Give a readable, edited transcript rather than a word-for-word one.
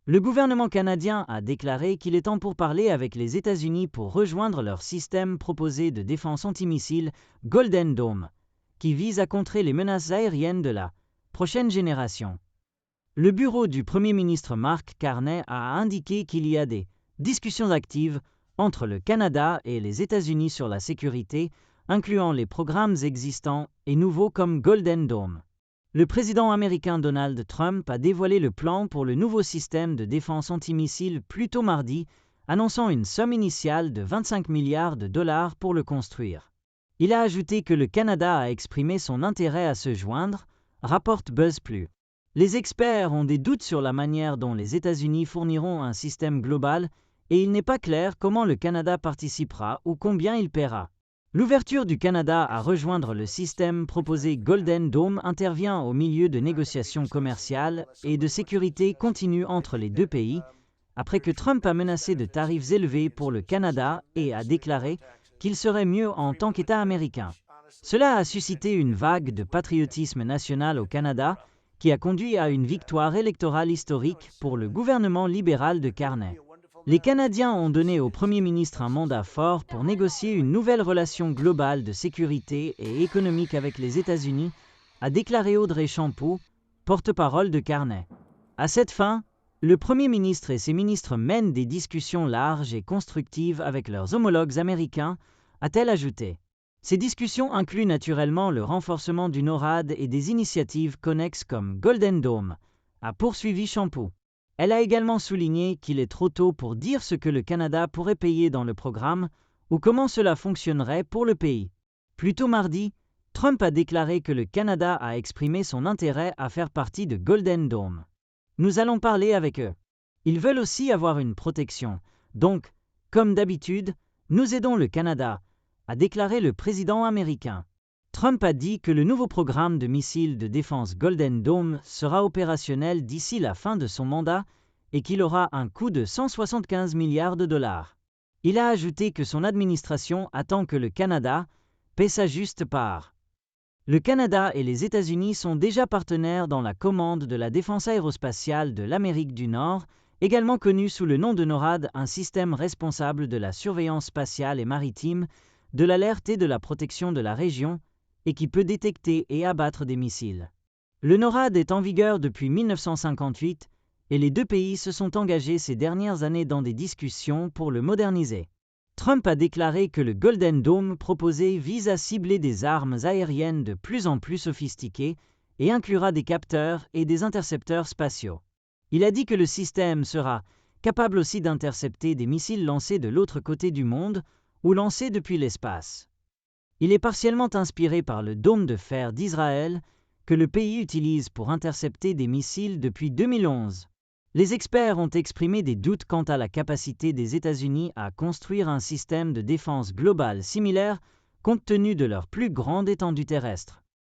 Le gouvernement canadien a déclaré qu'il est en pourparlers avec les États-Unis pour rejoindre leur système proposé de défense antimissile Golden Dome, qui vise à contrer les menaces aériennes de la prochaine génération. Le bureau du Premier ministre Mark Carney a indiqué qu'il y a des discussions actives entre le Canada et les États-Unis sur la sécurité, incluant les programmes existants et nouveaux comme Golden Dome. Le président américain Donald Trump a dévoilé le plan pour le nouveau système de défense antimissile plus tôt mardi, annonçant une somme initiale de 25 milliards de dollars pour le construire. Il a ajouté que le Canada a exprimé son intérêt à se joindre, rapporte BuzzPlus. Les experts ont des doutes sur la manière dont les États-Unis fourniront un système global et il n'est pas clair comment le Canada participera ou combien il paiera. L'ouverture du Canada à rejoindre le système proposé Golden Dome intervient au milieu de négociations commerciales et de sécurité continues entre les deux pays, après que Trump a menacé de tarifs élevés pour le Canada et a déclaré qu'il serait mieux en tant qu'État américain. Cela a suscité une vague de patriotisme national au Canada, qui a conduit à une victoire électorale historique pour le gouvernement libéral de Carney. Les Canadiens ont donné au Premier ministre un mandat fort pour négocier une nouvelle relation globale de sécurité et économique avec les États-Unis, a déclaré Audrey Champeau, porte-parole de Carney. À cette fin, le Premier ministre et ses ministres mènent des discussions larges et constructives avec leurs homologues américains, a-t-elle ajouté. Ces discussions incluent naturellement le renforcement du NORAD et des initiatives connexes comme Golden Dome, a poursuivi Champeau. Elle a également souligné qu'il est trop tôt pour dire ce que le Canada pourrait payer dans le programme ou comment cela fonctionnerait pour le pays. Plus tôt mardi, Trump a déclaré que le Canada a exprimé son intérêt à faire partie de Golden Dome. Nous allons parler avec eux. Ils veulent aussi avoir une protection. Donc, comme d'habitude, nous aidons le Canada, a déclaré le président américain. Trump a dit que le nouveau programme de missiles de défense Golden Dome sera opérationnel d'ici la fin de son mandat et qu'il aura un coût de 175 milliards de dollars. Il a ajouté que son administration attend que le Canada paie sa juste part. Le Canada et les États-Unis sont déjà partenaires dans la commande de la défense aérospatiale de l'Amérique du Nord, également connu sous le nom de NORAD, un système responsable de la surveillance spatiale et maritime, de l'alerte et de la protection de la région, et qui peut détecter et abattre des missiles. Le NORAD est en vigueur depuis 1958 et les deux pays se sont engagés ces dernières années dans des discussions pour le moderniser. Trump a déclaré que le Golden Dome proposé vise à cibler des armes aériennes de plus en plus sophistiquées et inclura des capteurs et des intercepteurs spatiaux. Il a dit que le système sera capable aussi d'intercepter des missiles lancés de l'autre côté du monde ou lancés depuis l'espace. Il est partiellement inspiré par le dôme de fer d'Israël que le pays utilise pour intercepter des missiles depuis 2011. Les experts ont exprimé des doutes quant à la capacité des États-Unis à construire un système de défense globale similaire compte tenu de leur plus grande étendue terrestre.